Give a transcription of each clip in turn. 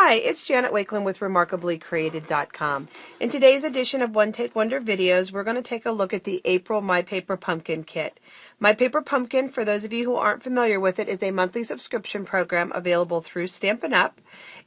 Hi, it's Janet Wakeland with RemarkablyCreated.com. In today's edition of One Take Wonder videos, we're going to take a look at the April My Paper Pumpkin kit. My Paper Pumpkin, for those of you who aren't familiar with it, is a monthly subscription program available through Stampin' Up.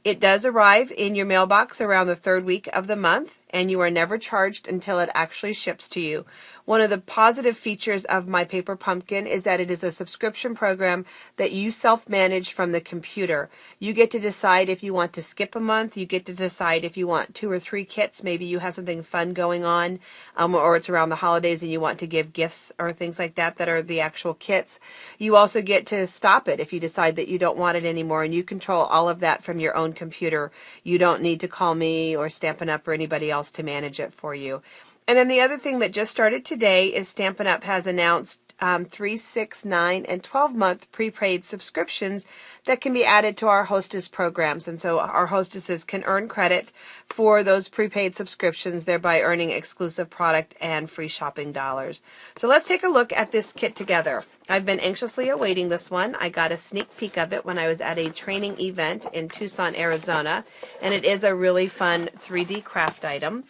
It does arrive in your mailbox around the third week of the month, and you are never charged until it actually ships to you. One of the positive features of My Paper Pumpkin is that it is a subscription program that you self-manage from the computer. You get to decide if you want to skip a month. You get to decide if you want 2 or 3 kits. Maybe you have something fun going on, or it's around the holidays and you want to give gifts or things like that that are the actual kits. You also get to stop it if you decide that you don't want it anymore, and you control all of that from your own computer. You don't need to call me or Stampin' Up or anybody else to manage it for you. And then the other thing that just started today is Stampin' Up! Has announced 3, 6, 9, and 12-month prepaid subscriptions that can be added to our hostess programs. And so our hostesses can earn credit for those prepaid subscriptions, thereby earning exclusive product and free shopping dollars. So let's take a look at this kit together. I've been anxiously awaiting this one. I got a sneak peek of it when I was at a training event in Tucson, Arizona, and it is a really fun 3D craft item.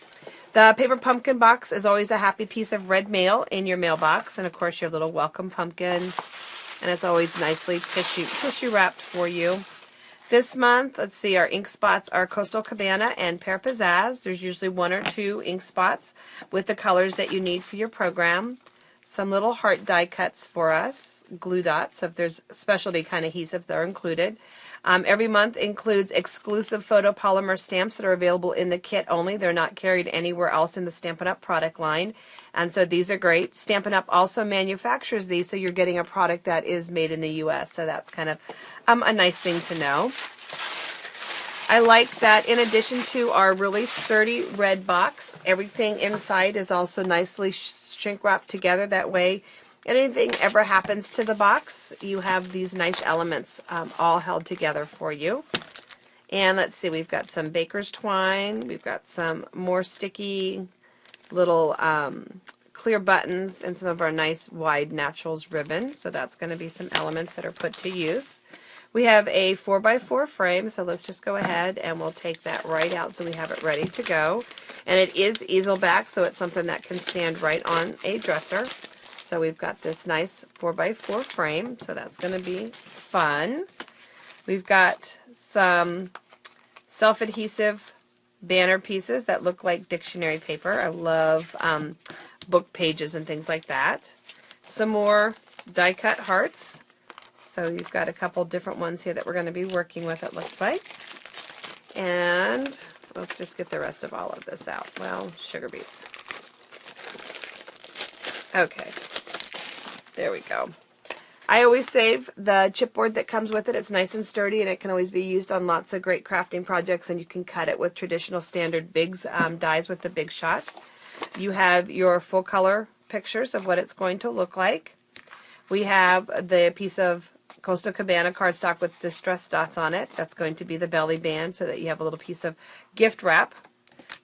The Paper Pumpkin box is always a happy piece of red mail in your mailbox, and of course your little welcome pumpkin, and it's always nicely tissue wrapped for you. This month, let's see, our ink spots are Coastal Cabana and Pear Pizzazz. There's usually 1 or 2 ink spots with the colors that you need for your program. Some little heart die cuts for us, glue dots, if there's specialty kind of adhesive that are included. Every month includes exclusive photopolymer stamps that are available in the kit only. They're not carried anywhere else in the Stampin' Up! Product line. And so these are great. Stampin' Up! Also manufactures these, so you're getting a product that is made in the U.S. So that's kind of a nice thing to know. I like that in addition to our really sturdy red box, everything inside is also nicely shrink wrapped together. That way, anything ever happens to the box, you have these nice elements all held together for you. And let's see, we've got some baker's twine, we've got some more sticky little clear buttons, and some of our nice wide naturals ribbon. So that's going to be some elements that are put to use. We have a 4x4 frame, so let's just go ahead and we'll take that right out so we have it ready to go. And it is easel back, so it's something that can stand right on a dresser. So we've got this nice 4x4 frame, so that's going to be fun. We've got some self-adhesive banner pieces that look like dictionary paper. I love book pages and things like that. Some more die-cut hearts. So you've got a couple different ones here that we're going to be working with, it looks like. And let's just get the rest of all of this out. Well, sugar beets. Okay. There we go. I always save the chipboard that comes with it. It's nice and sturdy, and it can always be used on lots of great crafting projects, and you can cut it with traditional standard Big's dies with the Big Shot. You have your full color pictures of what it's going to look like. We have the piece of Coastal Cabana cardstock with distress dots on it. That's going to be the belly band, so that you have a little piece of gift wrap.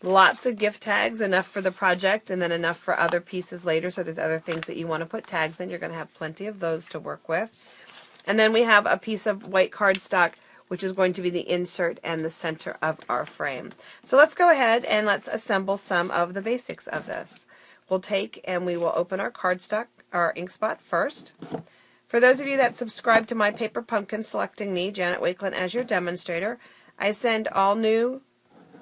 Lots of gift tags, enough for the project and then enough for other pieces later. So there's other things that you want to put tags in. You're going to have plenty of those to work with. And then we have a piece of white cardstock, which is going to be the insert and the center of our frame. So let's go ahead and let's assemble some of the basics of this. We'll take and we will open our cardstock, our ink spot first. For those of you that subscribe to My Paper Pumpkin, selecting me, Janet Wakeland, as your demonstrator, I send all new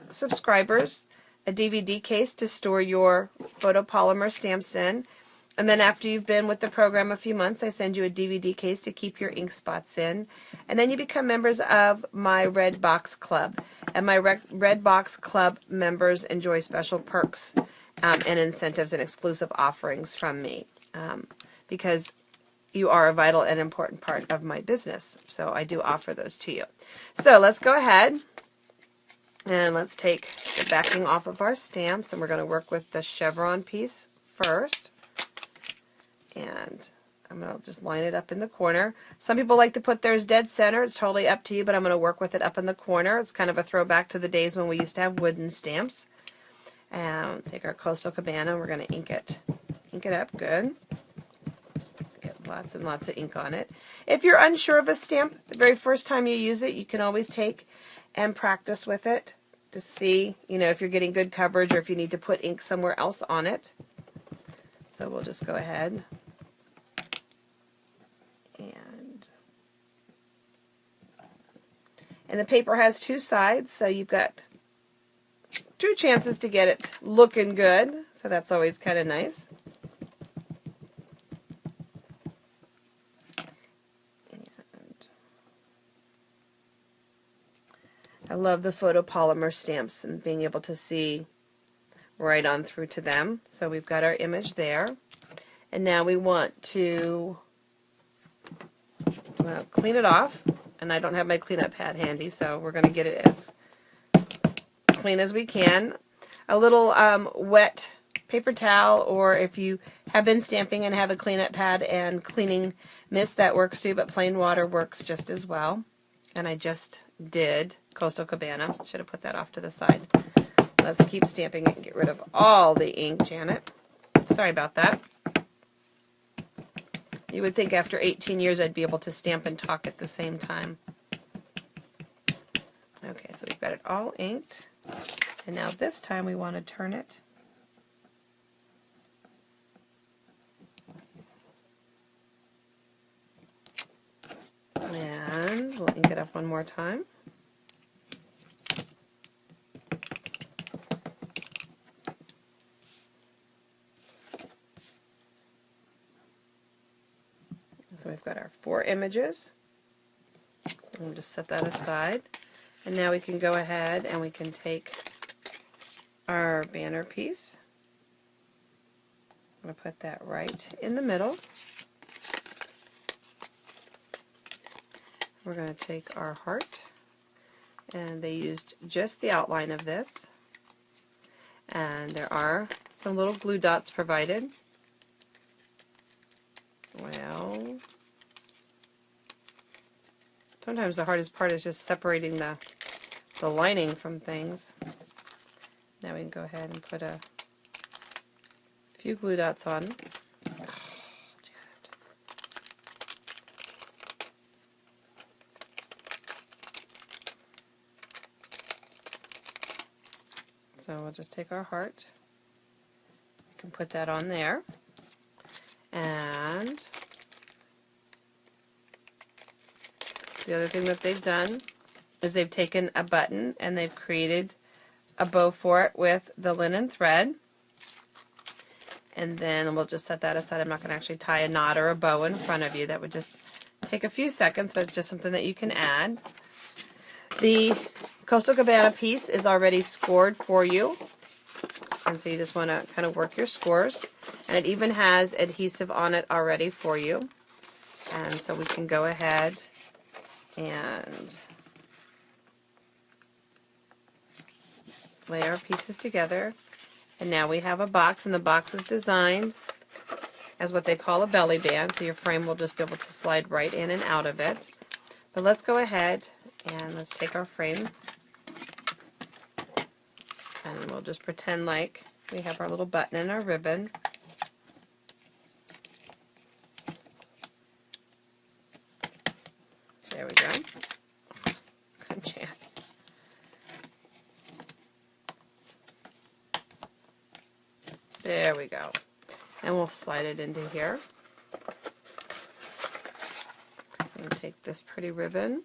subscribers a DVD case to store your photopolymer stamps in. And then after you've been with the program a few months, I send you a DVD case to keep your ink spots in. And then you become members of my Red Box Club. And my Red Box Club members enjoy special perks and incentives and exclusive offerings from me because you are a vital and important part of my business. So I do offer those to you. So let's go ahead and let's take the backing off of our stamps, and we're going to work with the chevron piece first. And I'm going to just line it up in the corner. Some people like to put theirs dead center. It's totally up to you, but I'm going to work with it up in the corner. It's kind of a throwback to the days when we used to have wooden stamps. And take our Coastal Cabana, and we're going to ink it up good. Get Lots and lots of ink on it. If you're unsure of a stamp, the very first time you use it, you can always take and practice with it to see, you know, if you're getting good coverage or if you need to put ink somewhere else on it. So we'll just go ahead and the paper has two sides, so you've got two chances to get it looking good, so that's always kind of nice. And I love the photopolymer stamps and being able to see right on through to them. So we've got our image there, and now we want to clean it off. And I don't have my cleanup pad handy, so we're going to get it as clean as we can. A little wet paper towel, or if you have been stamping and have a cleanup pad and cleaning mist, that works too, but plain water works just as well. And I just did Coastal Cabana. Should have put that off to the side. Let's keep stamping it and get rid of all the ink, Janet. Sorry about that. You would think after 18 years I'd be able to stamp and talk at the same time. Okay, so we've got it all inked. And now this time we want to turn it. And we'll ink it up one more time. So we've got our 4 images. We'll just set that aside. And now we can go ahead and we can take our banner piece. I'm going to put that right in the middle. We're going to take our heart, and they used just the outline of this. And there are some little glue dots provided. Well, sometimes the hardest part is just separating the lining from things. Now we can go ahead and put a few glue dots on. So we'll just take our heart. We can put that on there. And the other thing that they've done is they've taken a button and they've created a bow for it with the linen thread. And then we'll just set that aside. I'm not going to actually tie a knot or a bow in front of you. That would just take a few seconds, but it's just something that you can add. The Coastal Cabana piece is already scored for you. And so you just want to kind of work your scores. And it even has adhesive on it already for you. And so we can go ahead and lay our pieces together. And now we have a box, and the box is designed as what they call a belly band, so your frame will just be able to slide right in and out of it. But let's go ahead and let's take our frame, and we'll just pretend like we have our little button and our ribbon. There we go. Good chance. There we go. And we'll slide it into here. And take this pretty ribbon.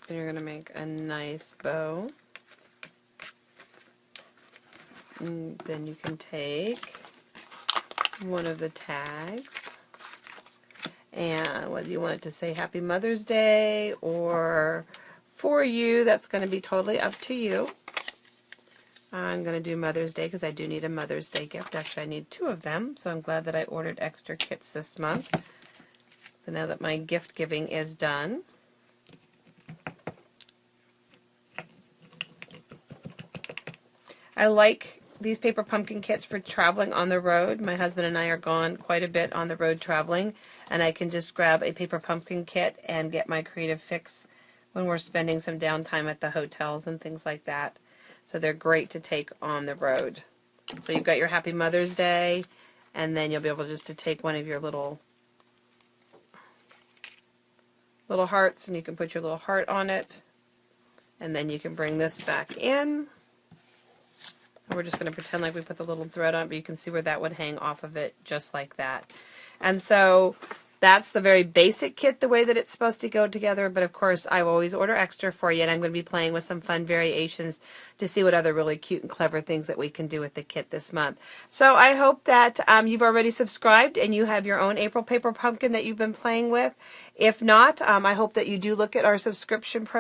And you're going to make a nice bow. And then you can take one of the tags, and whether you want it to say Happy Mother's Day or for you, that's going to be totally up to you. I'm going to do Mother's Day because I do need a Mother's Day gift. Actually, I need 2 of them, so I'm glad that I ordered extra kits this month. So now that my gift giving is done, I like these paper pumpkin kits for traveling on the road. My husband and I are gone quite a bit on the road traveling, and I can just grab a paper pumpkin kit and get my creative fix when we're spending some downtime at the hotels and things like that. So they're great to take on the road. So you've got your Happy Mother's Day, and then you'll be able just to take one of your little hearts, and you can put your little heart on it, and then you can bring this back in. And we're just going to pretend like we put the little thread on, but you can see where that would hang off of it just like that. And so that's the very basic kit, the way that it's supposed to go together. But of course, I always order extra for you, and I'm going to be playing with some fun variations to see what other really cute and clever things that we can do with the kit this month. So I hope that you've already subscribed and you have your own April paper pumpkin that you've been playing with. If not, I hope that you do look at our subscription program.